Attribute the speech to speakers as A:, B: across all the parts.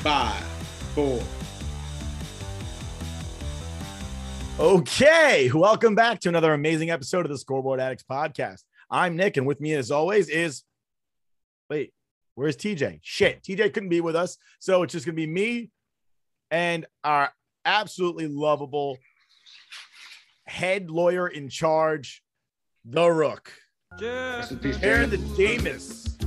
A: 5, 4.
B: Okay, welcome back to another amazing episode of the Scoreboard Addicts podcast. I'm Nick, and with me, as always, where's TJ? Shit, TJ couldn't be with us, so it's just gonna be me and our absolutely lovable head lawyer in charge, the Rook.
A: Rest in peace,
B: Aaron the
A: James.
B: Damus.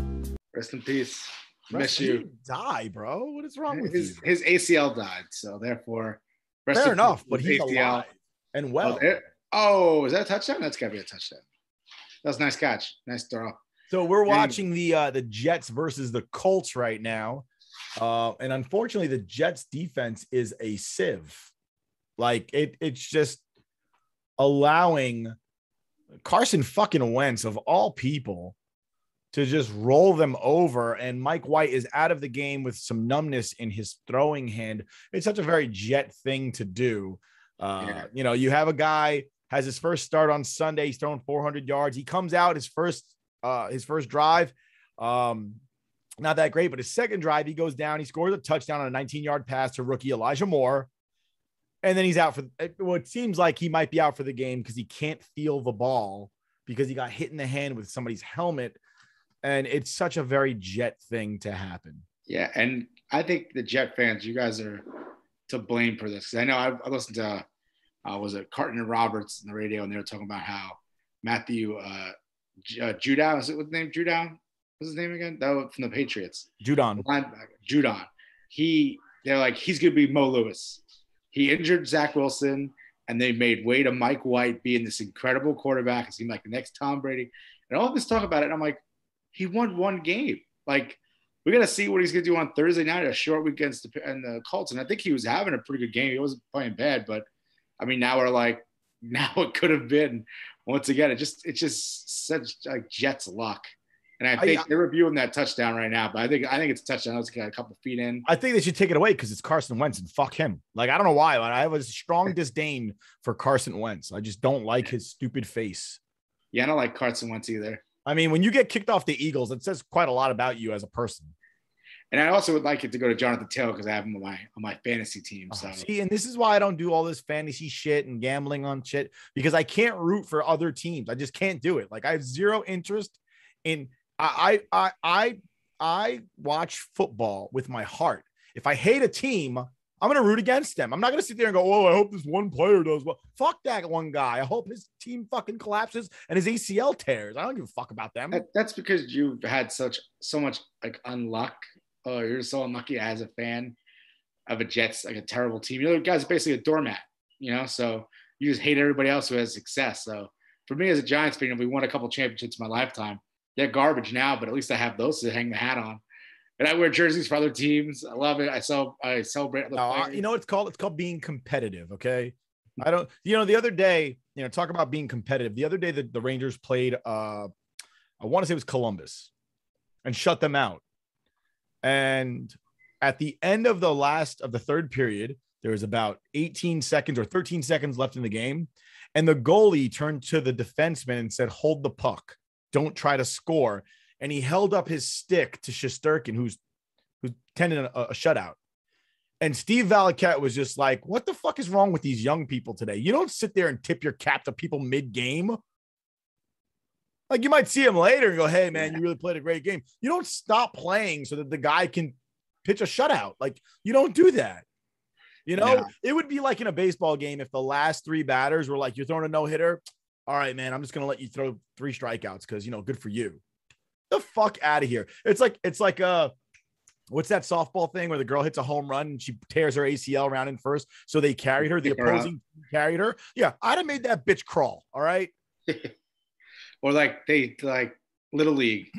A: Rest in peace.
B: Miss
A: Miss you.
B: you. Die, bro. What is wrong with you?
A: His ACL died, so therefore, rest
B: Fair
A: in
B: enough,
A: peace,
B: but
A: his
B: he's alive and well.
A: Is that a touchdown? That's gotta be a touchdown. That was a nice catch. Nice throw.
B: So we're watching the Jets versus the Colts right now. And unfortunately, the Jets defense is a sieve. Like it's just allowing Carson fucking Wentz, of all people, to just roll them over. And Mike White is out of the game with some numbness in his throwing hand. It's such a very Jet thing to do. You know, you have a guy has his first start on Sunday. He's throwing 400 yards. He comes out his first drive. Not that great, but his second drive, he goes down. He scores a touchdown on a 19-yard pass to rookie Elijah Moore. And then he's out for what seems like he might be out for the game because he can't feel the ball because he got hit in the hand with somebody's helmet. And it's such a very Jet thing to happen.
A: Yeah, and I think the Jet fans, you guys are to blame for this. Because I know I listened to, was it Carton and Roberts on the radio, and they were talking about how Matthew Judon, is it what's his name? Judon? What's his name again? That was from the Patriots.
B: Judon.
A: Judon. They're like, he's going to be Mo Lewis. He injured Zach Wilson, and they made way to Mike White being this incredible quarterback. It seemed like the next Tom Brady. And all this talk about it, and I'm like, he won one game. Like, we got to see what he's going to do on Thursday night, a short week against the Colts. And I think he was having a pretty good game. He wasn't playing bad, but I mean, now it could have been. Once again, it's just such like Jets luck. And I think they're reviewing that touchdown right now, but I think it's a touchdown. It's got a couple feet in.
B: I think they should take it away because it's Carson Wentz and fuck him. Like, I don't know why, but I have a strong disdain for Carson Wentz. I just don't like his stupid face.
A: Yeah, I don't like Carson Wentz either.
B: I mean, when you get kicked off the Eagles, it says quite a lot about you as a person.
A: And I also would like it to go to Jonathan Taylor because I have him on my fantasy team. So
B: see, and this is why I don't do all this fantasy shit and gambling on shit, because I can't root for other teams. I just can't do it. Like, I have zero interest in. I watch football with my heart. If I hate a team, I'm going to root against them. I'm not going to sit there and go, oh, I hope this one player does well. Fuck that one guy. I hope his team fucking collapses and his ACL tears. I don't give a fuck about them.
A: That's because you've had so much like unluck. Oh, you're so unlucky as a fan of a Jets, like a terrible team. You know, the guy's basically a doormat, you know, so you just hate everybody else who has success. So for me as a Giants fan, we won a couple championships in my lifetime. They're garbage now, but at least I have those to hang the hat on. And I wear jerseys for other teams. I love it. I celebrate.
B: You know what it's called? It's called being competitive. Okay. The other day, talk about being competitive. The other day that the Rangers played, I want to say it was Columbus, and shut them out. And at the end of the third period, there was about 18 seconds or 13 seconds left in the game. And the goalie turned to the defenseman and said, hold the puck. Don't try to score. And he held up his stick to Shesterkin, who's tending a shutout. And Steve Valiquette was just like, what the fuck is wrong with these young people today? You don't sit there and tip your cap to people mid-game. Like, you might see him later and go, hey, man, you really played a great game. You don't stop playing so that the guy can pitch a shutout. Like, you don't do that. It would be like in a baseball game if the last three batters were like, you're throwing a no-hitter. All right, man, I'm just going to let you throw 3 strikeouts because, good for you. The fuck out of here. It's like what's that softball thing where the girl hits a home run and she tears her ACL around in first. So they carried her. The opposing carried her. Yeah, I'd have made that bitch crawl. All right.
A: Or like Little League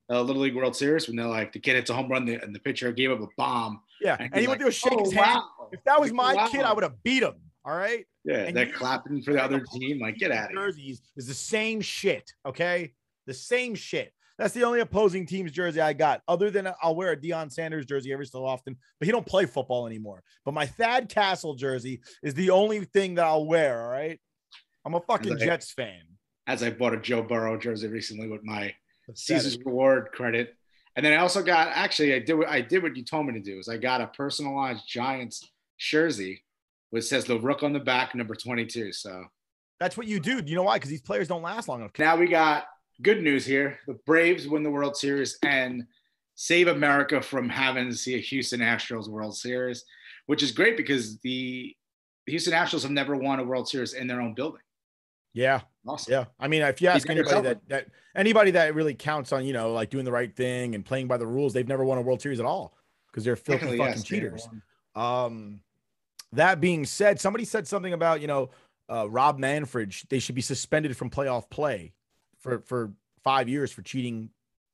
A: World Series when they're like the kid hits a home run and the pitcher gave up a bomb.
B: Yeah, and he went to shake his hand. Wow. If that was my kid, I would have beat him. All right.
A: Yeah, and they're clapping for the other team. Like, get out of here.
B: Jerseys is the same shit. Okay, the same shit. That's the only opposing team's jersey I got. Other than I'll wear a Deion Sanders jersey every so often, but he don't play football anymore. But my Thad Castle jersey is the only thing that I'll wear. All right. I'm a fucking Jets fan.
A: As I bought a Joe Burrow jersey recently with my Caesar's Reward credit. And then I also got, actually, I did what you told me to do, is I got a personalized Giants jersey, which says the Rook on the back, number 22. So
B: That's what you do. You know why? Because these players don't last long enough.
A: now we got good news here. The Braves win the World Series and save America from having to see a Houston Astros World Series, which is great because the Houston Astros have never won a World Series in their own building.
B: Yeah.
A: Awesome.
B: Yeah. I mean, if you ask anybody that really counts on, like doing the right thing and playing by the rules, they've never won a World Series at all because they're filthy fucking cheaters. That being said, somebody said something about, Rob Manfred, they should be suspended from playoff play for 5 years for cheating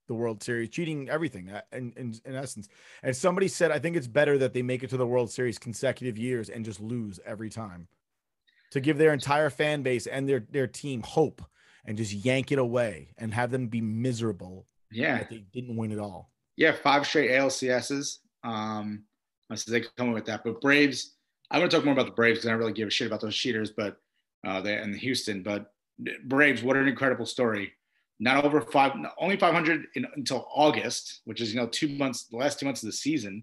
B: the World Series, cheating everything in essence. And somebody said, I think it's better that they make it to the World Series consecutive years and just lose every time to give their entire fan base and their team hope and just yank it away and have them be miserable.
A: Yeah.
B: That they didn't win it all.
A: Yeah. 5 straight ALCSs. So they come in with that, but Braves, I'm going to talk more about the Braves because I don't really give a shit about those cheaters, but and Houston, but Braves, what an incredible story. Only 500 until August, which is, 2 months, the last 2 months of the season.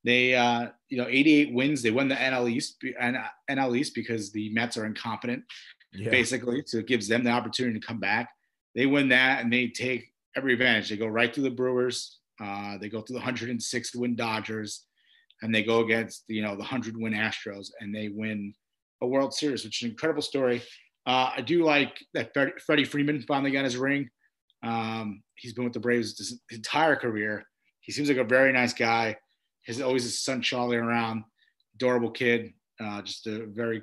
A: They, 88 wins. They won the NL East because the Mets are incompetent, basically. So it gives them the opportunity to come back. They win that and they take every advantage. They go right through the Brewers. They go through the 106 win Dodgers, and they go against the 100 win Astros, and they win a World Series, which is an incredible story. I do like that Freddie Freeman finally got his ring. He's been with the Braves his entire career. He seems like a very nice guy. Has always his son Charlie around, adorable kid. Just a very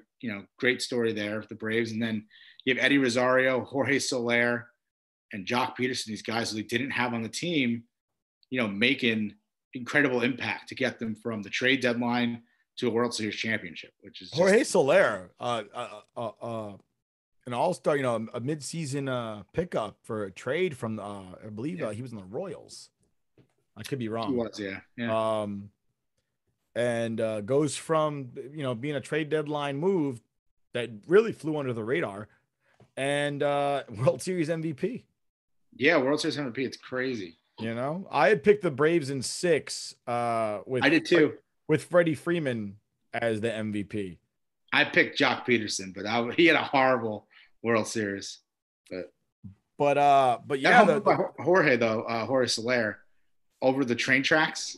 A: great story there with the Braves. And then you have Eddie Rosario, Jorge Soler, and Jock Peterson. These guys who they didn't have on the team, making incredible impact to get them from the trade deadline to a World Series championship, which is
B: Jorge Soler, an all-star, a mid-season pickup for a trade from, I believe he was in the Royals. I could be wrong.
A: He was, yeah.
B: And goes from, being a trade deadline move that really flew under the radar and World Series MVP.
A: Yeah, World Series MVP. It's crazy.
B: I had picked the Braves in 6 I
A: did too.
B: With Freddie Freeman as the MVP.
A: I picked Jock Peterson, but he had a horrible World Series.
B: But yeah,
A: Jorge Soler over the train tracks.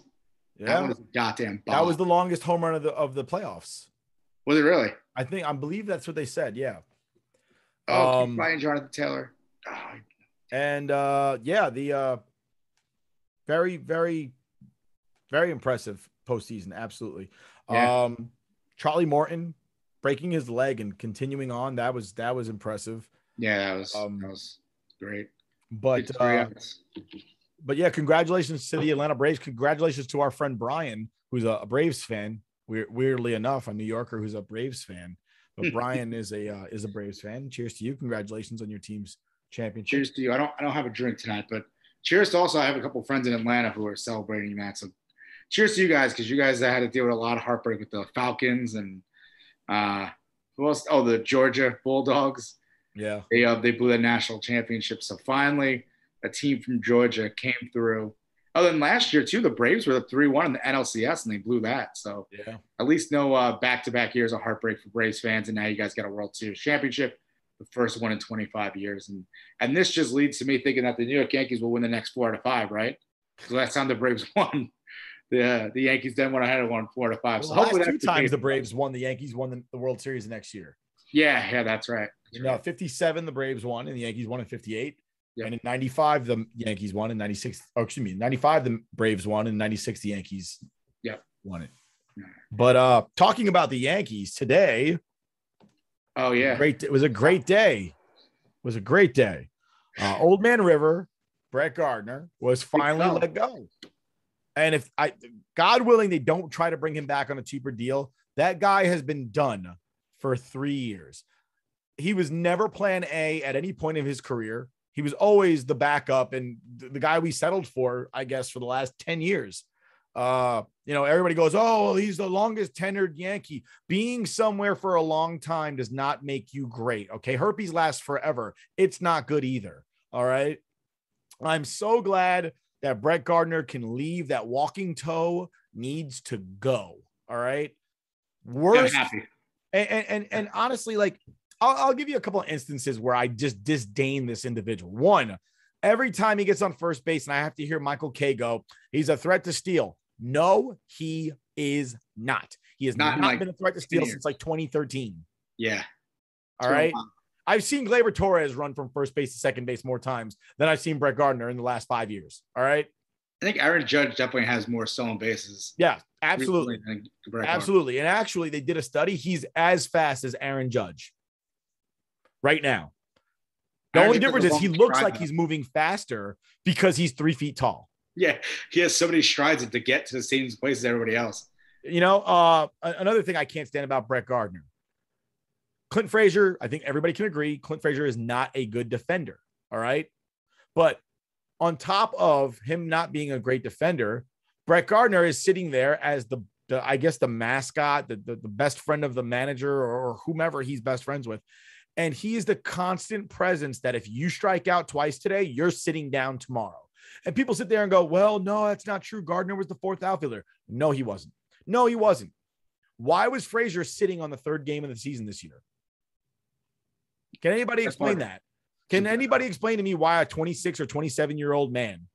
B: Yeah,
A: that was a goddamn bomb.
B: That was the longest home run of the playoffs.
A: Was it really?
B: I believe that's what they said. Yeah.
A: Ryan Jonathan Taylor.
B: And the very, very, very impressive postseason. Absolutely.
A: Yeah.
B: Charlie Morton breaking his leg and continuing on. That was impressive.
A: Yeah, that was great.
B: But yeah, congratulations to the Atlanta Braves. Congratulations to our friend Brian, who's a Braves fan. Weirdly enough, a New Yorker who's a Braves fan, but Brian is a Braves fan. Cheers to you. Congratulations on your team's championship.
A: Cheers to you. I don't have a drink tonight, but cheers to also I have a couple friends in Atlanta who are celebrating that. So cheers to you guys, because you guys had to deal with a lot of heartbreak with the Falcons and who else? Oh, the Georgia Bulldogs.
B: Yeah.
A: They blew the national championship. So finally a team from Georgia came through. Oh, then last year too, the Braves were the 3-1 in the NLCS and they blew that. So
B: yeah,
A: at least no back-to-back years of heartbreak for Braves fans. And now you guys got a World Series championship, the first one in 25 years. And this just leads to me thinking that the New York Yankees will win the next 4 out of 5, right? Because last time the Braves won, the Yankees then went ahead and won 4 out of 5.
B: Well,
A: so
B: the
A: hopefully
B: last 2 times the Braves won, the Yankees won the World Series next year.
A: Yeah, that's right.
B: 57 the Braves won and the Yankees won in 58.
A: Yep.
B: And in 95 the Yankees won, in 96 95 the Braves won, and 96 the Yankees won it. But talking about the Yankees today, it was a great day. Old Man River, Brett Gardner, was finally let go. And if God willing, they don't try to bring him back on a cheaper deal, that guy has been done for 3 years. He was never plan A at any point of his career. He was always the backup and the guy we settled for, I guess, for the last 10 years. Everybody goes, oh, he's the longest tenured Yankee. Being somewhere for a long time does not make you great. Okay. Herpes lasts forever. It's not good either. All right. I'm so glad that Brett Gardner can leave. That walking toe needs to go. All right. Worst.
A: I'm happy.
B: And honestly, like, I'll give you a couple of instances where I just disdain this individual. One, every time he gets on first base and I have to hear Michael K go, he's a threat to steal. No, he is not. He has not like been a threat to steal since like 2013.
A: Yeah.
B: All right. I've seen Gleyber Torres run from first base to second base more times than I've seen Brett Gardner in the last 5 years. All right.
A: I think Aaron Judge definitely has more stolen bases.
B: Yeah, absolutely. Absolutely. And actually, they did a study. He's as fast as Aaron Judge right now. The only difference is he looks like he's moving faster because he's 3 feet tall.
A: Yeah, he has so many strides to get to the same place as everybody else.
B: You know, another thing I can't stand about Brett Gardner. Clint Frazier, I think everybody can agree, Clint Frazier is not a good defender. All right. But on top of him not being a great defender, Brett Gardner is sitting there as the I guess the mascot, the best friend of the manager or whomever he's best friends with. And he is the constant presence that if you strike out twice today, you're sitting down tomorrow. And people sit there and go, well, no, that's not true. Gardner was the fourth outfielder. No, he wasn't. No, he wasn't. Why was Frazier sitting on the third game of the season this year? Can anybody explain that? Can anybody explain to me why a 26 or 27-year-old man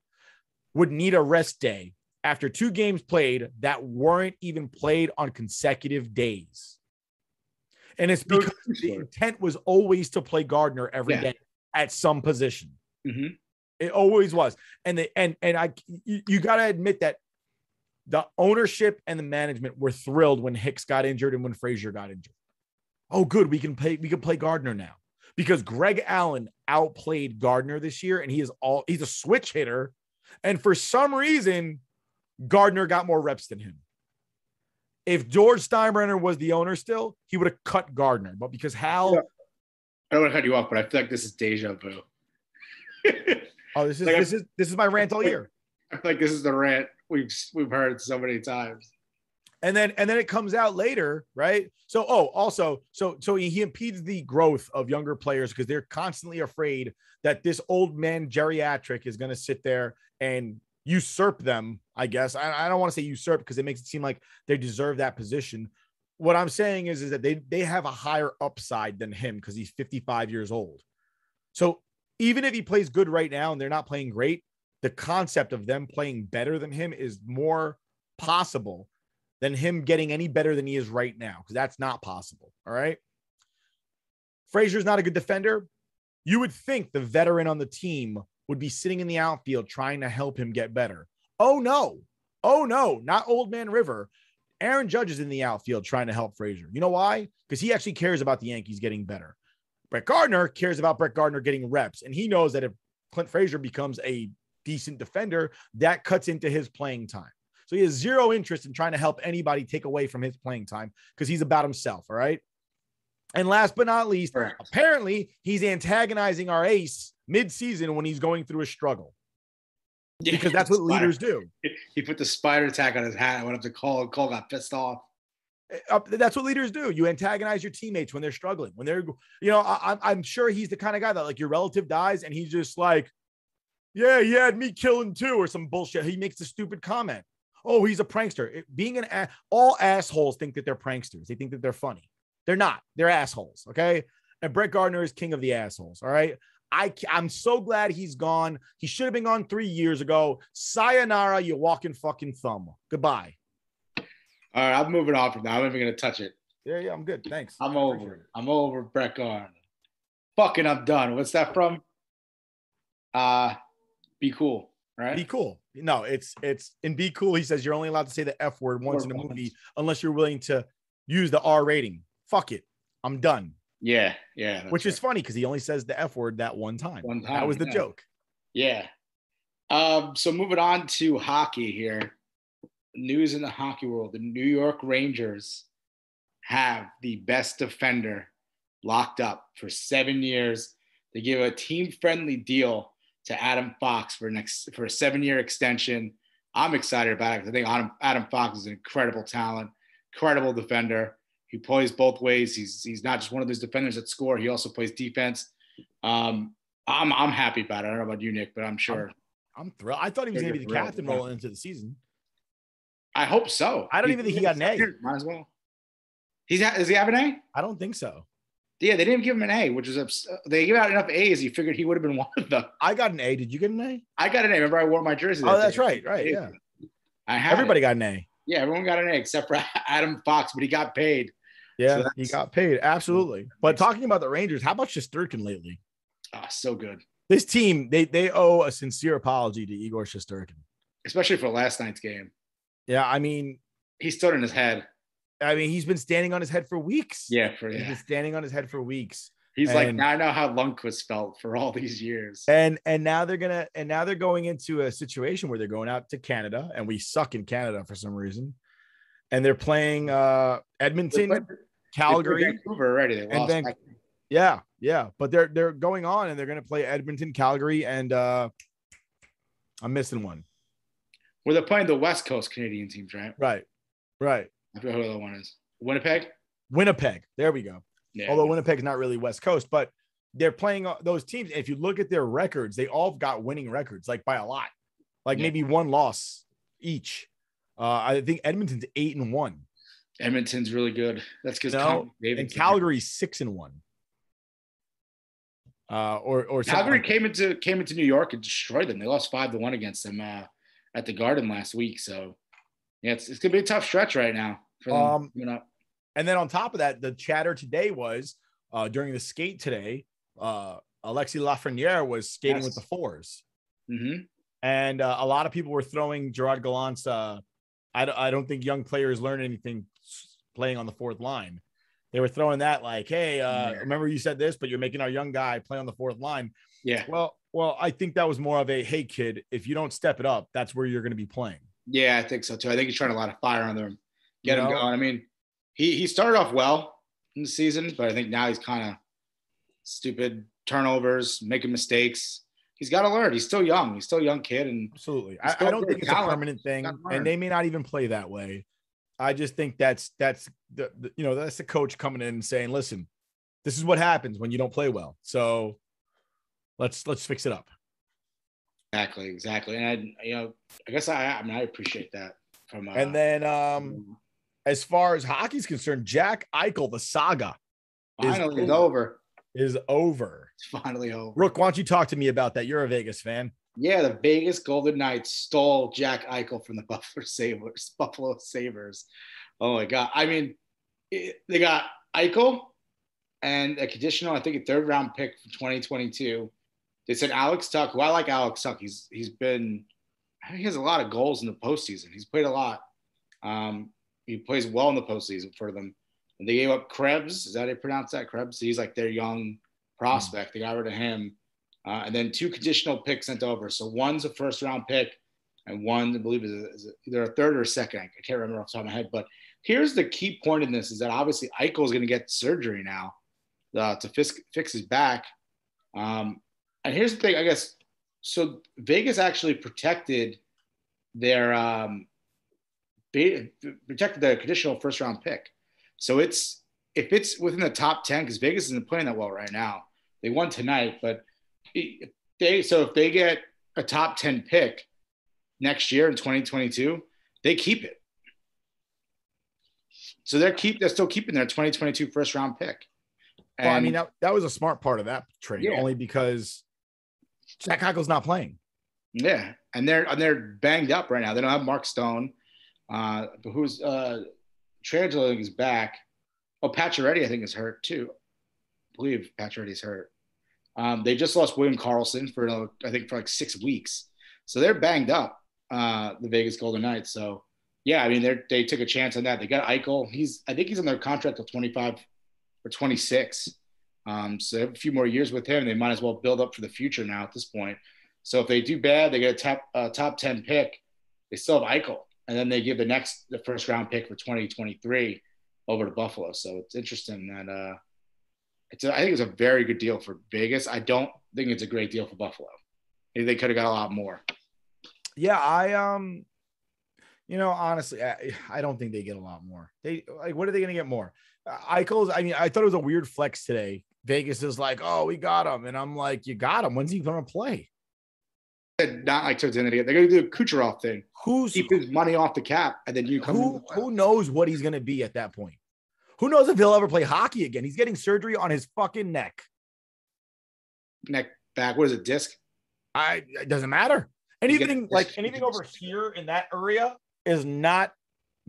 B: would need a rest day after 2 games played that weren't even played on consecutive days? And it's because the intent was always to play Gardner every day at some position.
A: Mm-hmm.
B: It always was. And you got to admit that the ownership and the management were thrilled when Hicks got injured and when Frazier got injured. Oh, good. We can play Gardner now because Greg Allen outplayed Gardner this year and he's a switch hitter. And for some reason, Gardner got more reps than him. If George Steinbrenner was the owner still, he would have cut Gardner. But because Hal...
A: I don't want to cut you off, but I feel like this is deja vu.
B: Oh, this is my rant all year.
A: I feel like this is the rant we've heard so many times.
B: And then it comes out later, right? So he impedes the growth of younger players because they're constantly afraid that this old man geriatric is going to sit there and usurp them, I guess. I don't want to say usurp because it makes it seem like they deserve that position. What I'm saying is that they have a higher upside than him because he's 55 years old. So even if he plays good right now and they're not playing great, the concept of them playing better than him is more possible than him getting any better than he is right now, because that's not possible. All right. Frazier's not a good defender. You would think the veteran on the team would be sitting in the outfield trying to help him get better. Oh, no, not Old Man River. Aaron Judge is in the outfield trying to help Frazier. You know why? Because he actually cares about the Yankees getting better. Brett Gardner cares about Brett Gardner getting reps, and he knows that if Clint Frazier becomes a decent defender, that cuts into his playing time. So he has zero interest in trying to help anybody take away from his playing time because he's about himself, all right? And last but not least, apparently he's antagonizing our ace mid-season when he's going through a struggle. Yeah, because that's what leaders do.
A: He put the spider tag on his hat. I went up to Cole. Cole got pissed off.
B: That's what leaders do. You antagonize your teammates when they're struggling. When they're, I'm sure he's the kind of guy that like your relative dies and he's just like, yeah, he had me killing too, or some bullshit. He makes a stupid comment. Oh, he's a prankster. All assholes think that they're pranksters. They think that they're funny. They're not. They're assholes. Okay. And Brett Gardner is king of the assholes. All right. I'm so glad he's gone. He should have been gone 3 years ago. Sayonara, you walking fucking thumb. Goodbye.
A: All right. I'm moving on from that. I'm not even going to touch it.
B: Yeah. I'm good. Thanks.
A: I'm over Brett Gardner. Fucking I'm done. What's that from? Be cool. Right.
B: Be cool. No, it's in Be Cool. He says you're only allowed to say the F word once in a movie unless you're willing to use the R rating. Fuck it. I'm done.
A: Yeah.
B: Which is funny because he only says the F word that one time. That was the joke.
A: Yeah. So moving on to hockey here. News in the hockey world. The New York Rangers have the best defender locked up for 7 years. They give a team-friendly deal to Adam Fox for a 7-year extension. I'm excited about it because I think Adam Fox is an incredible talent, incredible defender. He plays both ways. He's not just one of those defenders that score. He also plays defense. I'm happy about it. I don't know about you, Nick, but I'm sure.
B: I'm thrilled. I thought he was going to be the captain rolling into the season.
A: I hope so.
B: I don't even think he got an A.
A: Might as well. Does he have an A?
B: I don't think so.
A: Yeah, they didn't give him an A, which is they gave out enough A's. You figured he would have been one of them.
B: I got an A. Did you get an A?
A: I got an A. Remember, I wore my jersey.
B: Oh, that's right. Right. Yeah. Everybody got an A.
A: Yeah, everyone got an A except for Adam Fox, but he got paid.
B: Yeah, so he got paid. Absolutely. But talking about the Rangers, how about Shesterkin lately?
A: Oh, so good.
B: This team, they owe a sincere apology to Igor Shesterkin.
A: Especially for last night's game.
B: Yeah, I mean.
A: He stood on his head.
B: I mean, he's been standing on his head for weeks.
A: Yeah.
B: He's been standing on his head for weeks.
A: He's like, now I know how Lundqvist felt for all these years.
B: And now they're going into a situation where they're going out to Canada, and we suck in Canada for some reason. And they're playing Edmonton, Calgary,
A: Vancouver already. They lost.
B: Yeah. But they're going on, and they're going to play Edmonton, Calgary, and I'm missing one.
A: Well, they're playing the West Coast Canadian teams, right?
B: Right.
A: I forget who the other one is. Winnipeg.
B: There we go. Yeah, although Winnipeg's not really West Coast, but they're playing those teams. If you look at their records, they all got winning records, like by a lot, maybe one loss each. I think Edmonton's 8-1.
A: Edmonton's really good. That's because
B: and Calgary's 6-1. Or
A: Calgary came into New York and destroyed them. They lost 5-1 against them at the Garden last week. So yeah, it's gonna be a tough stretch right now for them.
B: And then on top of that, the chatter today was during the skate today, Alexis Lafreniere was skating with the fours.
A: Mm-hmm.
B: And a lot of people were throwing Gerard Gallant's. I don't think young players learn anything playing on the fourth line. They were throwing that like, hey, remember you said this, but you're making our young guy play on the fourth line.
A: Yeah.
B: Well, I think that was more of a, hey, kid, if you don't step it up, that's where you're going to be playing.
A: Yeah, I think so too. I think he's trying to light a fire on them, get him going. I mean, he started off well in the season, but I think now he's kind of stupid turnovers, making mistakes. He's got to learn. He's still young. He's still a young kid. And
B: absolutely. I don't think it's a permanent thing, and they may not even play that way. I just think that's the coach coming in and saying, listen, this is what happens when you don't play well. So let's fix it up.
A: Exactly. And I guess I appreciate that from.
B: And then as far as hockey's concerned, Jack Eichel, the saga
A: finally is over.
B: Is over.
A: It's finally over.
B: Rook, why don't you talk to me about that? You're a Vegas fan.
A: Yeah, the Vegas Golden Knights stole Jack Eichel from the Buffalo Sabres. Oh my God. I mean, they got Eichel and a conditional, I think, a third round pick for 2022. They said Alex Tuch, who I like Alex Tuch. He's been, I think he has a lot of goals in the postseason. He's played a lot. He plays well in the postseason for them. And they gave up Krebs. Is that how you pronounce that? Krebs? He's like their young prospect. They got rid of him. And then 2 conditional picks sent over. So one's a first round pick and one, I believe, is either a third or a second. I can't remember off the top of my head. But here's the key point in this is that obviously Eichel is going to get surgery now to fix his back. And here's the thing, I guess. So Vegas actually protected their protected the conditional first round pick. So if it's within the top 10, because Vegas isn't playing that well right now. They won tonight, but if they get a top 10 pick next year in 2022, they keep it. So they're still keeping their 2022 first round pick.
B: And, well, I mean, that was a smart part of that trade, only because Jack Eichel's not playing.
A: Yeah, and they're banged up right now. They don't have Mark Stone, but who's Trangelo is back. Oh, Pacioretty I think is hurt too. I believe Pacioretty's hurt. They just lost William Karlsson for like 6 weeks, so they're banged up. The Vegas Golden Knights. So yeah, I mean they took a chance on that. They got Eichel. I think he's on their contract till 25 or 26. So they have a few more years with him. They might as well build up for the future now at this point. So if they do bad, they get a top 10 pick. They still have Eichel, and then they give the first round pick for 2023 over to Buffalo. So it's interesting that I think it's a very good deal for Vegas. I don't think it's a great deal for Buffalo. Maybe they could have got a lot more.
B: Yeah, honestly, I don't think they get a lot more. What are they going to get more? Eichel's. I mean, I thought it was a weird flex today. Vegas is like, oh, we got him, and I'm like, you got him. When's he going to play?
A: Not like towards the end of the year. They're going to do a Kucherov thing. Keep his money off the cap, and then you come.
B: Who knows what he's going to be at that point? Who knows if he'll ever play hockey again? He's getting surgery on his fucking neck.
A: Neck, back. What is it? Disc?
B: It doesn't matter. Anything over here in that area is not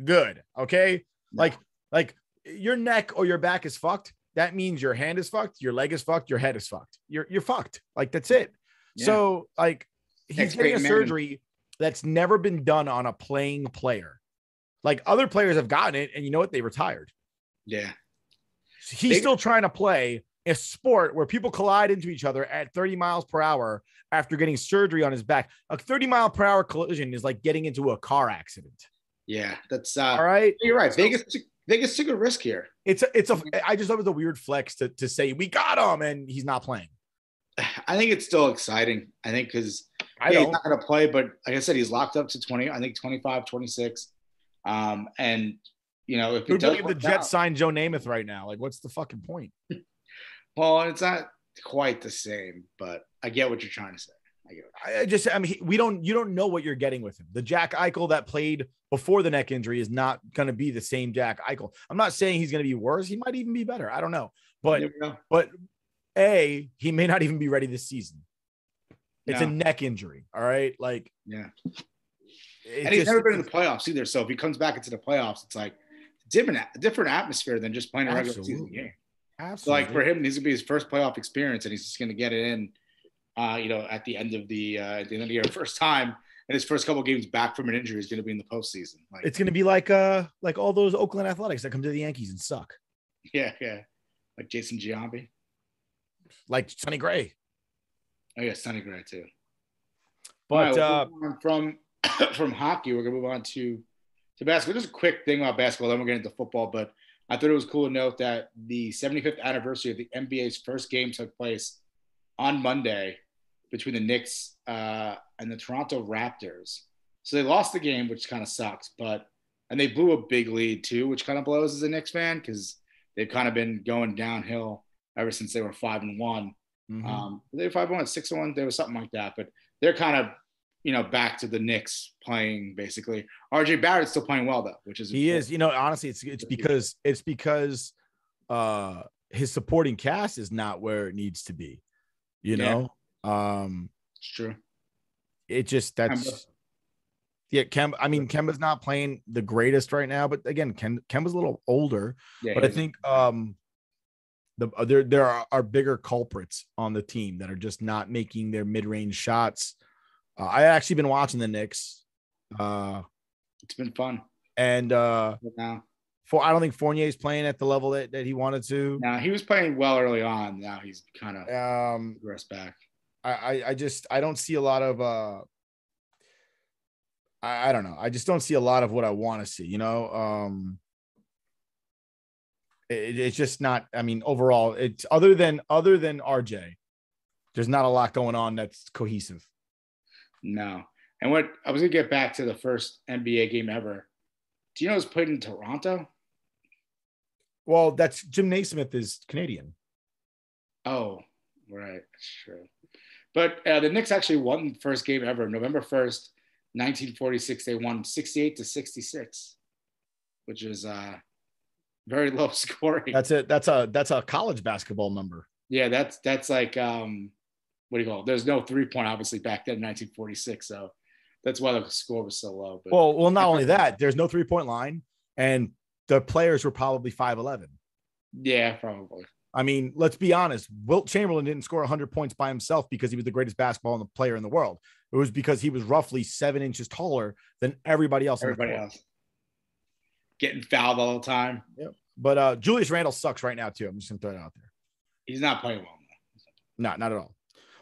B: good. Okay. No. Like your neck or your back is fucked. That means your hand is fucked. Your leg is fucked. Your head is fucked. You're fucked. Like, that's it. Yeah. So like he's getting a surgery that's never been done on a playing player. Like, other players have gotten it, and you know what? They retired.
A: Yeah.
B: He's still trying to play a sport where people collide into each other at 30 miles per hour after getting surgery on his back. A 30-mile-per-hour collision is like getting into a car accident.
A: Yeah, that's
B: all right.
A: You're right. Vegas took a risk here.
B: I just thought it was a weird flex to say we got him and he's not playing.
A: I think it's still exciting. I think because he's not going to play, but like I said, he's locked up to 20. I think 25, 26. And you know, if
B: the Jets signed Joe Namath right now, like, what's the fucking point?
A: Well, it's not quite the same, but I get what you're trying to say.
B: You don't know what you're getting with him. The Jack Eichel that played before the neck injury is not going to be the same Jack Eichel. I'm not saying he's going to be worse. He might even be better. I don't know. But he may not even be ready this season. It's a neck injury. All right. Like,
A: yeah. And he's never been in the playoffs either. So if he comes back into the playoffs, it's like a different atmosphere than just playing a regular season game.
B: Absolutely.
A: So like for him, this would be his first playoff experience, and he's just going to get it in, at the end of the year, first time, and his first couple of games back from an injury is going to be in the postseason. Like,
B: it's going to be like all those Oakland Athletics that come to the Yankees and suck.
A: Yeah, like Jason Giambi,
B: like Sonny Gray.
A: Oh yeah, Sonny Gray too.
B: But
A: from hockey, we're gonna move on to basketball. Just a quick thing about basketball, then we'll get into football. But I thought it was cool to note that the 75th anniversary of the NBA's first game took place on Monday between the Knicks and the Toronto Raptors. So they lost the game, which kind of sucks, and they blew a big lead too, which kind of blows as a Knicks fan because they've kind of been going downhill ever since they were 5-1. Mm-hmm. They were 5-1, 6-1. There was something like that, but they're kind of, back to the Knicks playing basically. RJ Barrett's still playing well though, which is
B: important. Is. Honestly, it's because his supporting cast is not where it needs to be. It's
A: true.
B: It just Kemba's not playing the greatest right now, but again, Kemba's a little older. Yeah, but I think there are bigger culprits on the team that are just not making their mid-range shots. I actually been watching the Knicks.
A: It's been fun.
B: And I don't think Fournier's playing at the level that he wanted to.
A: No, he was playing well early on. Now he's kind of regressed back.
B: I don't see a lot of I don't know. I just don't see a lot of what I want to see, it's just not, overall, it's other than RJ, there's not a lot going on that's cohesive.
A: No. And what I was going to get back to the first NBA game ever. Do you know it was played in Toronto?
B: Well, that's Jim Naismith is Canadian.
A: Oh, right. That's true. But the Knicks actually won the first game ever. November 1st, 1946. They won 68-66, which is very low scoring.
B: That's a college basketball number.
A: Yeah, that's like what do you call it? There's no 3-point obviously back then in 1946, so that's why the score was so low. But
B: well, not only that, there's no 3-point line, and the players were probably 5'11".
A: Yeah, probably.
B: Let's be honest. Wilt Chamberlain didn't score 100 points by himself because he was the greatest basketball player in the world. It was because he was roughly 7 inches taller than everybody else.
A: Getting fouled all the time.
B: Yep. But Julius Randle sucks right now too. I'm just gonna throw it out there.
A: He's not playing well.
B: Not at all.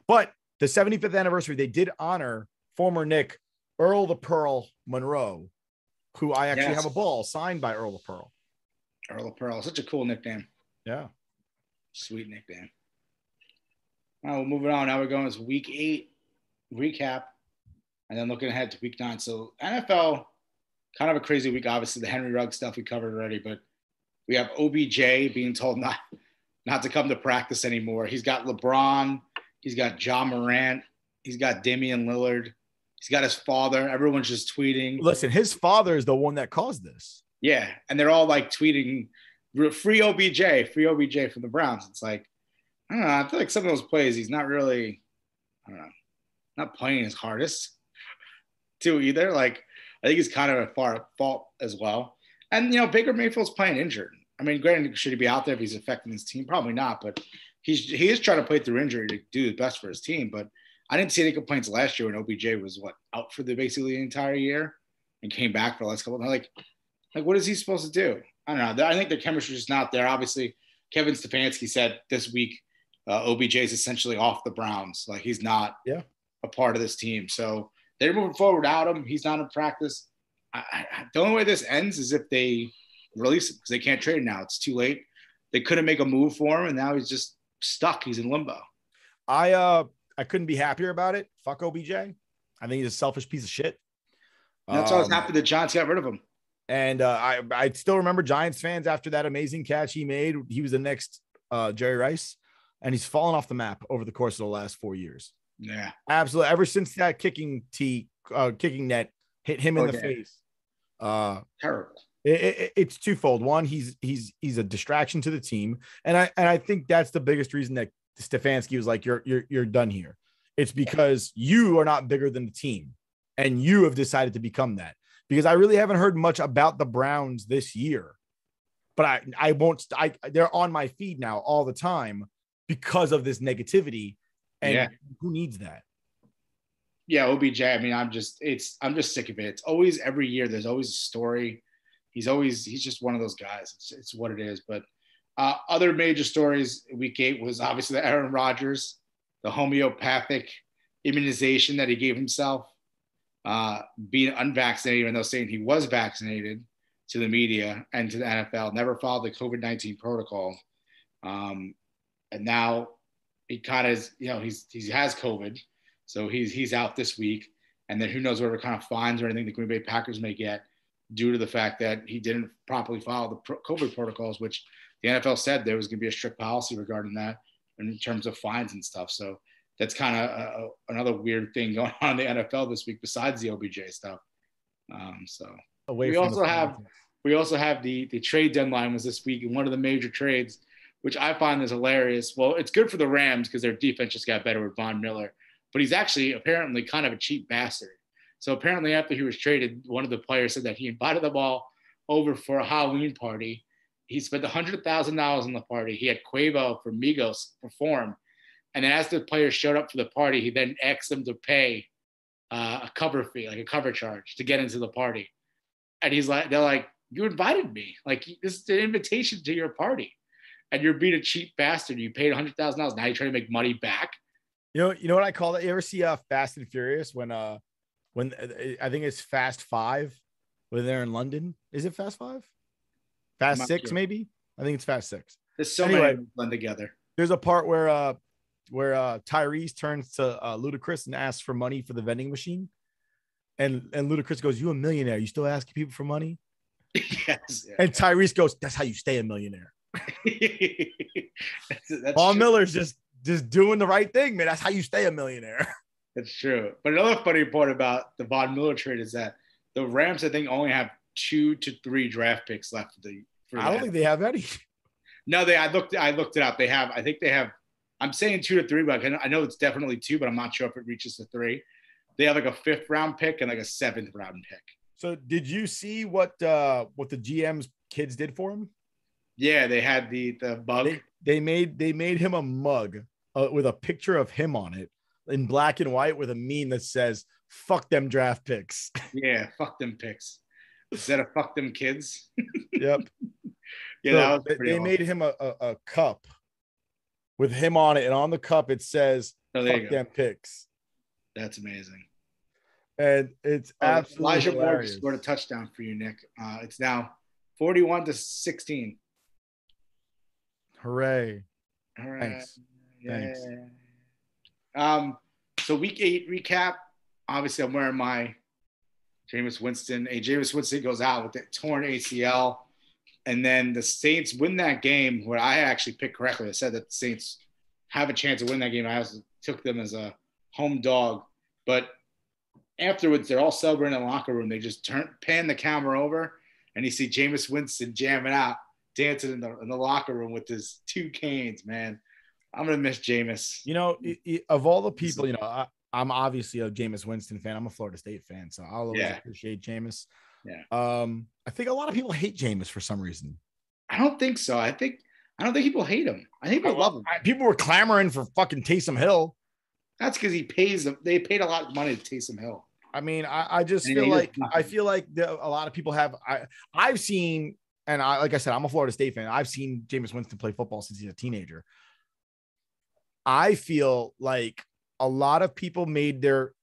B: But the 75th anniversary, they did honor former Knick Earl the Pearl Monroe, who I actually have a ball signed by Earl the Pearl.
A: Earl the Pearl, such a cool nickname.
B: Yeah.
A: Sweet nickname. All right, we're moving on. Now we're going to week 8 recap and then looking ahead to week 9. So NFL, kind of a crazy week. Obviously, the Henry Ruggs stuff we covered already, but we have OBJ being told not to come to practice anymore. He's got LeBron. He's got Ja Morant. He's got Damian Lillard. He's got his father. Everyone's just tweeting.
B: Listen, his father is the one that caused this.
A: Yeah, and they're all like tweeting, "Free OBJ, free OBJ" from the Browns. It's like, I don't know. I feel like some of those plays, he's not really, I don't know, not playing his hardest too either. Like, I think he's kind of at fault as well. And Baker Mayfield's playing injured. I mean, granted, should he be out there if he's affecting his team? Probably not, but he is trying to play through injury to do his best for his team. But I didn't see any complaints last year when OBJ was out for basically the entire year and came back for the last couple of like what is he supposed to do? I don't know. I think the chemistry is just not there. Obviously, Kevin Stefanski said this week OBJ is essentially off the Browns. Like, he's not a part of this team. So they're moving forward without him. He's not in practice. The only way this ends is if they release him, because they can't trade him now. It's too late. They couldn't make a move for him, and now he's just stuck. He's in limbo.
B: I couldn't be happier about it. Fuck OBJ. I think he's a selfish piece of shit.
A: That's why I was happy the Giants got rid of him.
B: And I still remember Giants fans after that amazing catch he made. He was the next Jerry Rice, and he's fallen off the map over the course of the last 4 years.
A: Yeah,
B: absolutely. Ever since that kicking net hit him in the face.
A: Terrible.
B: It's twofold. One, he's a distraction to the team, and I think that's the biggest reason that Stefanski was like, you're done here. It's because you are not bigger than the team, and you have decided to become that. Because I really haven't heard much about the Browns this year, but I won't. They're on my feed now all the time because of this negativity, and who needs that?
A: Yeah, OBJ. I mean, I'm just sick of it. It's always every year. There's always a story. He's just one of those guys. It's what it is. But other major stories week 8 was obviously the Aaron Rodgers, the homeopathic immunization that he gave himself, being unvaccinated, even though saying he was vaccinated, to the media and to the NFL, never followed the COVID-19 protocol. And now he kind of, he has COVID. So he's out this week. And then who knows whatever kind of fines or anything the Green Bay Packers may get due to the fact that he didn't properly follow the COVID protocols, which the NFL said there was going to be a strict policy regarding that in terms of fines and stuff. So that's kind of another weird thing going on in the NFL this week besides the OBJ stuff. We also have the trade deadline was this week, and one of the major trades, which I find is hilarious. Well, it's good for the Rams because their defense just got better with Von Miller, but he's actually apparently kind of a cheap bastard. So apparently after he was traded, one of the players said that he invited them all over for a Halloween party. He spent $100,000 on the party. He had Quavo from Migos perform. And then as the players showed up for the party, he then asked them to pay a cover fee, like a cover charge, to get into the party. And they're like, you invited me. Like, this is an invitation to your party. And you're being a cheap bastard. You paid $100,000. Now you're trying to make money back.
B: You know what I call that? You ever see Fast and Furious when I think it's Fast 5 when they're in London? Is it Fast 5? Fast 6, sure. Maybe? I think it's Fast 6.
A: There's so many blend together.
B: There's a part where Tyrese turns to Ludacris and asks for money for the vending machine. And Ludacris goes, "You a millionaire. You still asking people for money?"
A: Yes.
B: And Tyrese goes, "That's how you stay a millionaire."
A: that's
B: Von Miller's just doing the right thing, man. That's how you stay a millionaire.
A: That's true. But another funny part about the Von Miller trade is that the Rams, I think, only have 2 to 3 draft picks left.
B: I don't think they have any.
A: No, I looked it up. I think they have. I'm saying 2 to 3, but I know it's definitely 2, but I'm not sure if it reaches the 3. They have like a 5th round pick and like a 7th round pick. So
B: did you see what the GM's kids did for him?
A: Yeah, they had the mug.
B: They made him a mug with a picture of him on it in black and white with a meme that says, "Fuck them draft picks."
A: Yeah, fuck them picks. Instead of "fuck them kids."
B: Yep.
A: Yeah,
B: so they made him a cup with him on it, and on the cup it says, "Fuck them picks."
A: That's amazing.
B: And it's absolutely
A: Elijah
B: hilarious.
A: Moore scored a touchdown for you, Nick. It's now 41-16.
B: Hooray.
A: Thanks.
B: Yeah.
A: Thanks. So week 8 recap. Obviously, I'm wearing my Jameis Winston. Jameis Winston goes out with the torn ACL. And then the Saints win that game where I actually picked correctly. I said that the Saints have a chance to win that game. I also took them as a home dog. But afterwards, they're all celebrating in the locker room. They just pan the camera over, and you see Jameis Winston jamming out, dancing in the locker room with his 2 canes, man. I'm going to miss Jameis.
B: You know, of all the people, you know, I'm obviously a Jameis Winston fan. I'm a Florida State fan, so I'll always appreciate Jameis.
A: Yeah.
B: I think a lot of people hate Jameis for some reason.
A: I don't think so. I don't think people hate him. I think people love him.
B: People were clamoring for fucking Taysom Hill.
A: That's because he pays them. They paid a lot of money to Taysom Hill.
B: I mean, I just feel like a lot of people have. I've seen, and like I said, I'm a Florida State fan. I've seen Jameis Winston play football since he's a teenager. I feel like a lot of people made their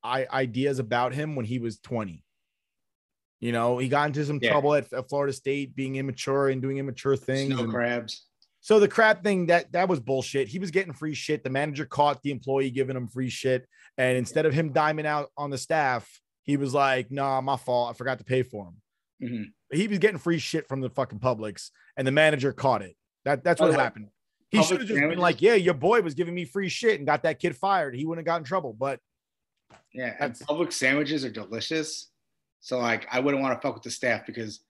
B: ideas about him when he was 20. You know, he got into some trouble at Florida State, being immature and doing immature things.
A: Snow crabs.
B: So the crab thing, that was bullshit. He was getting free shit. The manager caught the employee giving him free shit. And instead of him diming out on the staff, he was like, nah, my fault. I forgot to pay for him. Mm-hmm. He was getting free shit from the fucking Publix, and the manager caught it. That's what happened. He should have just been like, yeah, your boy was giving me free shit and got that kid fired. He wouldn't have got in trouble. But
A: yeah, and Publix sandwiches are delicious. So like, I wouldn't want to fuck with the staff because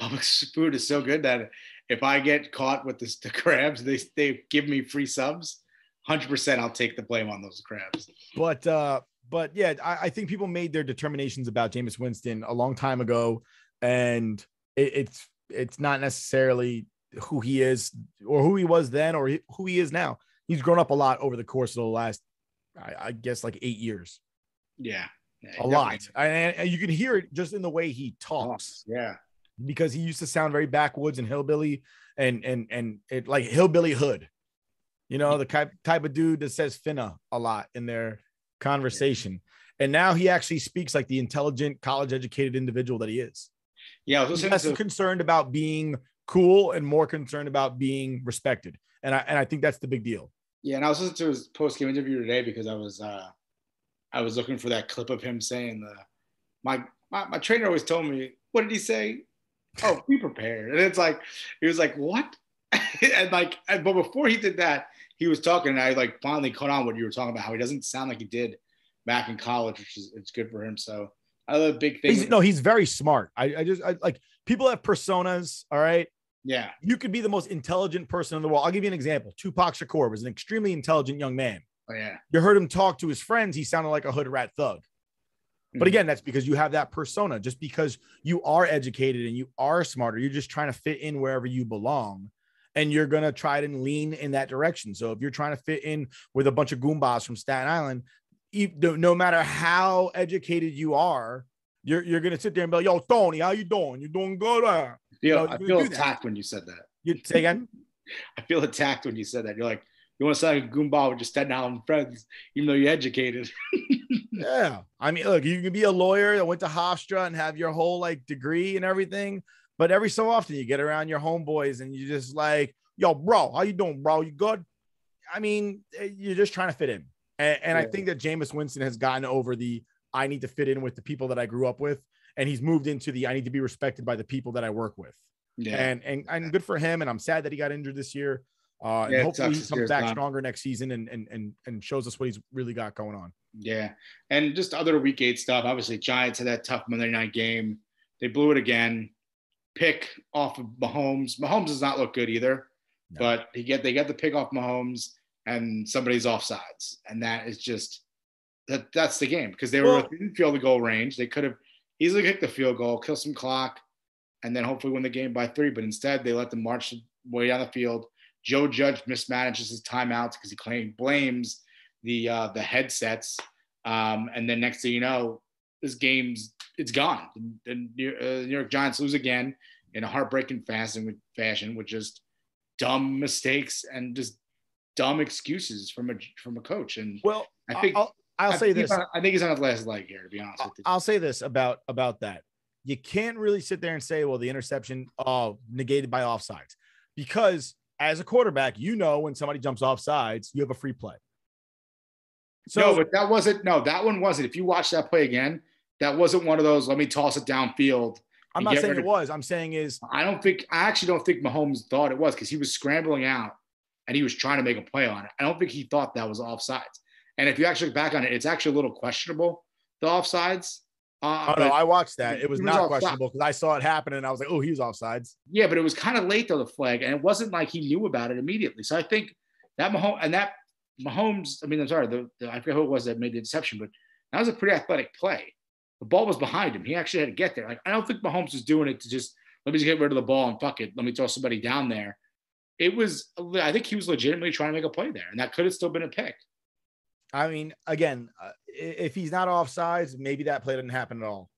A: Publix food is so good that if I get caught with the crabs, they give me free subs. 100%, I'll take the blame on those crabs.
B: But yeah, I think people made their determinations about Jameis Winston a long time ago, and it's not necessarily who he is or who he was then or who he is now. He's grown up a lot over the course of the last, I guess, like 8 years.
A: Yeah,
B: a lot. And you can hear it just in the way he talks.
A: Yeah,
B: because he used to sound very backwoods and hillbilly and it like hillbilly hood. You know, the type of dude that says finna a lot in their conversation. And now he actually speaks like the intelligent, college-educated individual that he is.
A: Yeah, I was
B: He's less concerned about being cool and more concerned about being respected. And I think that's the big deal.
A: Yeah, and I was listening to his post-game interview today because I was looking for that clip of him saying my trainer always told me, what did he say? Oh, be prepared. And it's like, he was like, what? but before he did that, he was talking, and I like finally caught on what you were talking about, how he doesn't sound like he did back in college, which is, it's good for him. So another big thing.
B: He's very smart. I like, people have personas. All right.
A: Yeah. You
B: could be the most intelligent person in the world. I'll give you an example. Tupac Shakur was an extremely intelligent young man.
A: Oh yeah.
B: You heard him talk to his friends. He sounded like a hood rat thug. But again, that's because you have that persona. Just because you are educated and you are smarter, you're just trying to fit in wherever you belong. And you're going to try to lean in that direction. So if you're trying to fit in with a bunch of goombas from Staten Island, no matter how educated you are, you're going to sit there and be like, yo, Tony, how you doing? You doing good?
A: I feel attacked when you said that.
B: You say again?
A: I feel attacked when you said that. You're like, you want to sound like a goomba with your Staten Island friends, even though you're educated.
B: Yeah. I mean, look, you can be a lawyer that went to Hofstra and have your whole like degree and everything. But every so often you get around your homeboys and you just like, yo, bro, how you doing, bro? You good? I mean, you're just trying to fit in. And I think that Jameis Winston has gotten over I need to fit in with the people that I grew up with. And he's moved into I need to be respected by the people that I work with. Yeah. And good for him. And I'm sad that he got injured this year. And hopefully he comes back stronger next season and shows us what he's really got going on.
A: Yeah. And just other week 8 stuff. Obviously, Giants had that tough Monday night game. They blew it again. Pick off of Mahomes. Mahomes does not look good either, but they get the pick off Mahomes and somebody's offsides. And that is just that's the game because they were within field goal range. They could have easily kicked the field goal, kill some clock, and then hopefully win the game by 3. But instead, they let them march way down the field. Joe Judge mismanages his timeouts because he blames the headsets. And then next thing you know, this it's gone. The New York Giants lose again in a heartbreaking fashion with just dumb mistakes and just dumb excuses from a coach. And I think
B: I'll say this.
A: I think he's on his last leg here, to be honest with you.
B: I'll say this about that. You can't really sit there and say, well, the interception negated by offsides, because as a quarterback, when somebody jumps off sides, you have a free play. So,
A: no, but that one wasn't. If you watch that play again, that wasn't one of those, let me toss it downfield.
B: I'm not saying it was. I'm saying
A: I actually don't think Mahomes thought it was because he was scrambling out and he was trying to make a play on it. I don't think he thought that was offsides. And if you actually look back on it, it's actually a little questionable, the offsides.
B: Oh, no, I watched that. It was not
A: offside.
B: questionable because I saw it happen and I was like, oh, he was offsides.
A: Yeah, but it was kind of late, though, the flag. And it wasn't like he knew about it immediately. So I think that Mahomes, I mean, I'm sorry, I forget who it was that made the interception, but that was a pretty athletic play. The ball was behind him. He actually had to get there. Like, I don't think Mahomes was doing it to just, let me just get rid of the ball and fuck it. Let me throw somebody down there. I think he was legitimately trying to make a play there, and that could have still been a pick.
B: I mean, again, if he's not offsides, maybe that play didn't happen at all.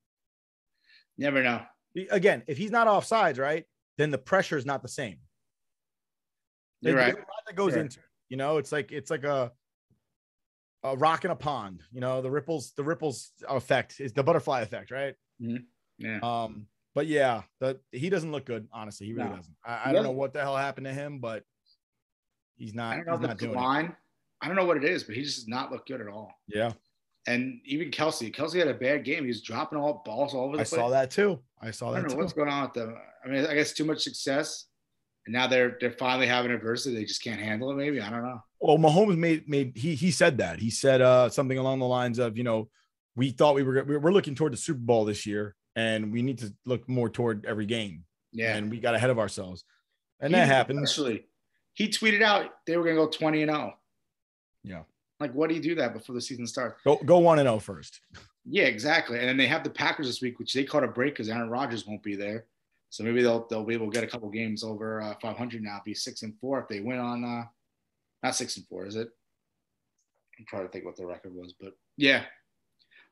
A: Never know.
B: Again, if he's not offsides, right, then the pressure is not the same.
A: You're right.
B: There's a lot that goes into it. You know, it's like a rock in a pond. You know, the ripples effect is the butterfly effect, right?
A: Mm-hmm. Yeah.
B: But yeah, he doesn't look good. Honestly, he really doesn't. I don't know what the hell happened to him, but he's not.
A: I don't know if it's the line. I don't know what it is, but he just does not look good at all.
B: Yeah.
A: And even Kelsey had a bad game. He was dropping all balls all over the place.
B: I saw that too.
A: I don't know what's going on with them. I mean, I guess too much success, and now they're finally having adversity. They just can't handle it. Maybe, I don't know.
B: Well, Mahomes he said that. He said something along the lines of, you know, we thought we're looking toward the Super Bowl this year, and we need to look more toward every game. Yeah, and we got ahead of ourselves, and that happened.
A: Actually, he tweeted out they were going to go 20-0.
B: Yeah.
A: Like, what do you do that before the season starts?
B: Go 1-0 first.
A: Yeah, exactly. And then they have the Packers this week, which they caught a break because Aaron Rodgers won't be there. So maybe they'll be able to get a couple games over 500 now. Be 6-4 if they win on not 6-4, is it? I'm trying to think what the record was, but yeah,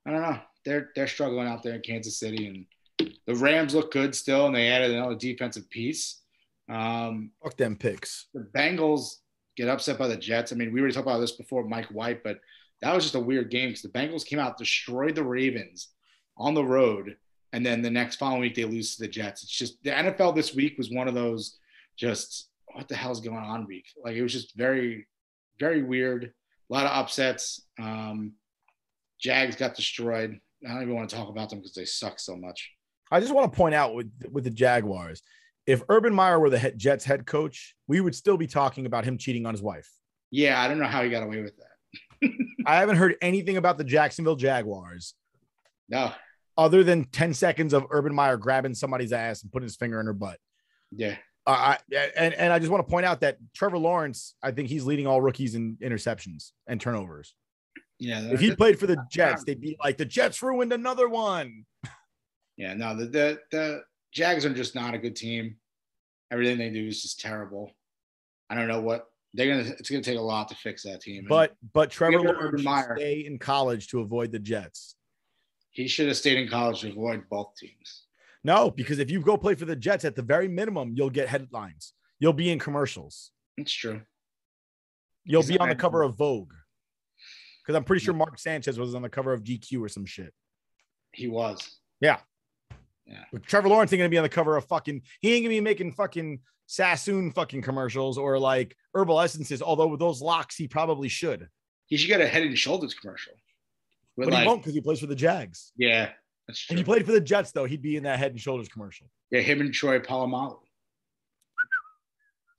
A: I don't know. They're struggling out there in Kansas City, and the Rams look good still, and they added another defensive piece.
B: Fuck them picks.
A: The Bengals get upset by the Jets. I mean, we already talked about this before, Mike White, but that was just a weird game because the Bengals came out, destroyed the Ravens on the road, and then the following week they lose to the Jets. It's just the NFL this week was one of those just what the hell's going on week. Like, it was just very, very weird. A lot of upsets. Jags got destroyed. I don't even want to talk about them because they suck so much.
B: I just want to point out with the Jaguars, if Urban Meyer were the Jets head coach, we would still be talking about him cheating on his wife.
A: Yeah, I don't know how he got away with that.
B: I haven't heard anything about the Jacksonville Jaguars.
A: No.
B: Other than 10 seconds of Urban Meyer grabbing somebody's ass and putting his finger in her butt.
A: Yeah.
B: And I just want to point out that Trevor Lawrence, I think he's leading all rookies in interceptions and turnovers.
A: Yeah.
B: If he played for the Jets, they'd be like, the Jets ruined another one.
A: Yeah, no, the Jags are just not a good team. Everything they do is just terrible. I don't know what it's gonna take a lot to fix that team.
B: But Trevor Lawrence should stay in college to avoid the Jets.
A: He should have stayed in college to avoid both teams.
B: No, because if you go play for the Jets, at the very minimum, you'll get headlines. You'll be in commercials.
A: It's true.
B: You'll be on the cover of Vogue. Because I'm pretty sure Mark Sanchez was on the cover of GQ or some shit.
A: He was.
B: Yeah.
A: Yeah.
B: But Trevor Lawrence ain't gonna be on the cover of he ain't gonna be making fucking Sassoon fucking commercials or like herbal essences. Although with those locks, he probably should.
A: He should get a Head and Shoulders commercial.
B: But he won't because he plays for the Jags.
A: Yeah, that's true.
B: If he played for the Jets, though, he'd be in that Head and Shoulders commercial.
A: Yeah, him and Troy Polamalu.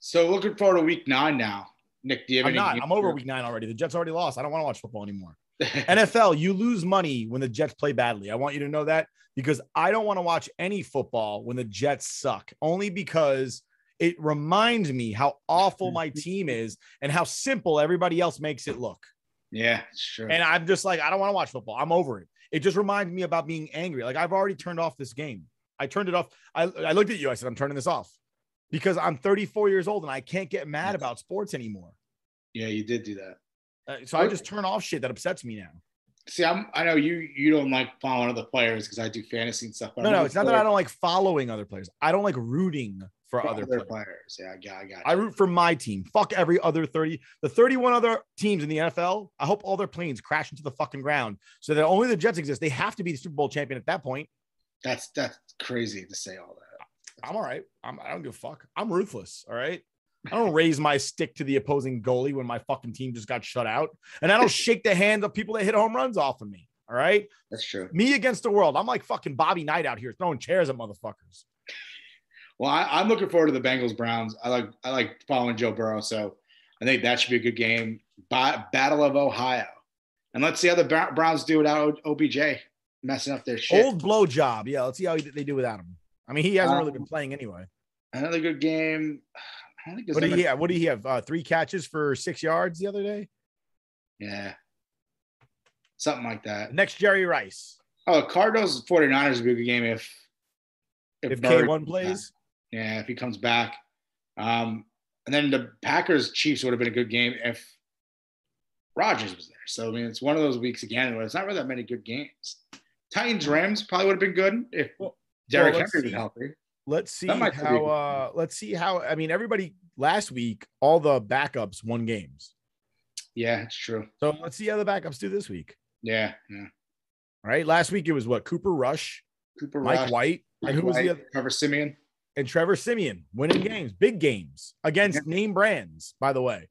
A: So looking forward to week 9 now. Nick, do you have any?
B: I'm over week 9 already. The Jets already lost. I don't want to watch football anymore. NFL, you lose money when the Jets play badly. I want you to know that because I don't want to watch any football when the Jets suck, only because it reminds me how awful my team is and how simple everybody else makes it look.
A: Yeah, sure.
B: And I'm just like, I don't want to watch football. I'm over it. It just reminds me about being angry. Like, I've already turned off this game. I turned it off. I looked at you. I said, I'm turning this off because I'm 34 years old and I can't get mad about sports anymore.
A: Yeah, you did do that.
B: So I just turn off shit that upsets me now.
A: See, I know you don't like following other players because I do fantasy and stuff.
B: No, it's not that I don't like following other players. I don't like rooting for other players.
A: Yeah, I got you.
B: I root for my team. Fuck every other 31 other teams in the NFL. I hope all their planes crash into the fucking ground so that only the Jets exist. They have to be the Super Bowl champion at that point.
A: That's crazy to say all that.
B: I'm all right. I don't give a fuck. I'm ruthless. All right. I don't raise my stick to the opposing goalie when my fucking team just got shut out. And I don't shake the hands of people that hit home runs off of me. All right.
A: That's true.
B: Me against the world. I'm like fucking Bobby Knight out here throwing chairs at motherfuckers.
A: Well, I'm looking forward to the Bengals Browns. I like following Joe Burrow. So I think that should be a good game. Battle of Ohio. And let's see how the Browns do without OBJ messing up their shit.
B: Old blow job. Yeah, let's see how they do without him. I mean, he hasn't really been playing anyway.
A: Another good game. I don't think
B: what did he have? 3 catches for 6 yards the other day?
A: Yeah. Something like that.
B: Next, Jerry Rice.
A: Oh, Cardinals 49ers would be a good game if
B: K1 plays.
A: Yeah, if he comes back. And then the Packers Chiefs would have been a good game if Rodgers was there. So I mean, it's one of those weeks again where it's not really that many good games. Titans Rams probably would have been good if Derrick Henry was healthy.
B: Let's see how. I mean, everybody last week, all the backups won games.
A: Yeah, it's true.
B: So let's see how the backups do this week.
A: Yeah.
B: All right. Last week it was what? Cooper Rush, Mike White, and who was the other?
A: Trevor Siemian.
B: And Trevor Siemian winning games, big games against name brands, by the way.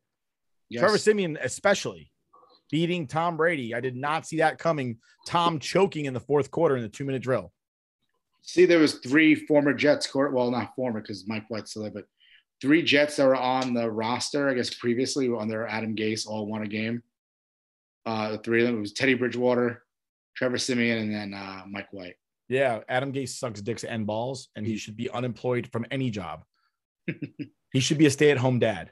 B: Yes. Trevor Siemian especially beating Tom Brady. I did not see that coming. Tom choking in the fourth quarter in the 2-minute drill.
A: See, there was 3 former Jets, well, not former because Mike White's still there, but 3 Jets that were on the roster, I guess previously on their Adam Gase, all won a game. The 3 of them, it was Teddy Bridgewater, Trevor Siemian, and then Mike White.
B: Yeah, Adam Gase sucks dicks and balls, and he should be unemployed from any job. He should be a stay-at-home dad.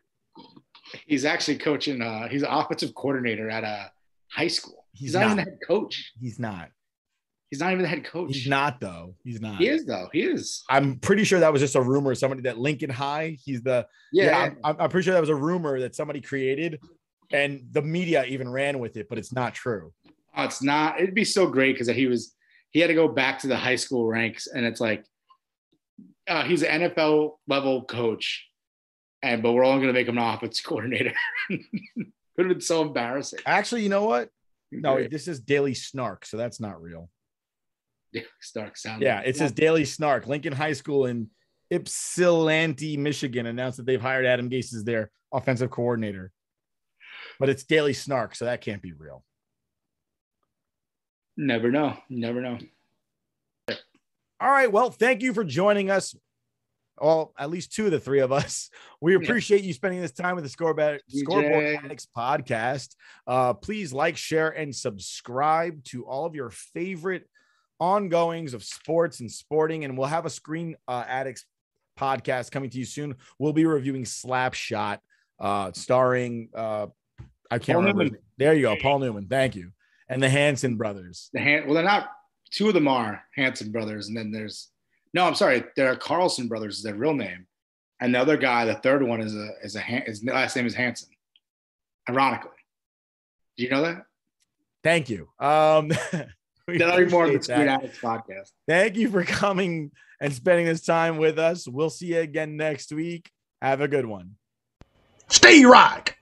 A: He's actually coaching. He's an offensive coordinator at a high school. He's not even the head coach.
B: He's not.
A: He's not even the head coach.
B: He's not, though. He's not.
A: He is, though. He is.
B: I'm pretty sure that was just a rumor. Somebody that Lincoln High. He's the. Yeah. I'm pretty sure that was a rumor that somebody created, and the media even ran with it, but it's not true.
A: Oh, it's not. It'd be so great because he had to go back to the high school ranks, and it's like he's an NFL level coach, but we're only going to make him an offensive coordinator. Could have been so embarrassing.
B: Actually, you know what? No, this is Daily Snark, so that's not real.
A: Daily Snark sounds.
B: Yeah, it says Daily Snark. Lincoln High School in Ypsilanti, Michigan, announced that they've hired Adam Gase as their offensive coordinator. But it's Daily Snark, so that can't be real.
A: Never know. Never know.
B: All right. Well, thank you for joining us. Well, at least 2 of the 3 of us. We appreciate you spending this time with the Scoreboard Addicts podcast. Please like, share, and subscribe to all of your favorite ongoings of sports and sporting. And we'll have a Screen Addicts podcast coming to you soon. We'll be reviewing Slapshot, starring, I can't remember. There you go. Paul Newman. Thank you. And the Hanson brothers.
A: Well, they're not. 2 of them are Hanson brothers, and then they're Carlson brothers is their real name, and the other guy, the third one, his last name is Hanson. Ironically, do you know that?
B: Thank you.
A: More of the Screen Addicts podcast.
B: Thank you for coming and spending this time with us. We'll see you again next week. Have a good one.
C: Stay rock.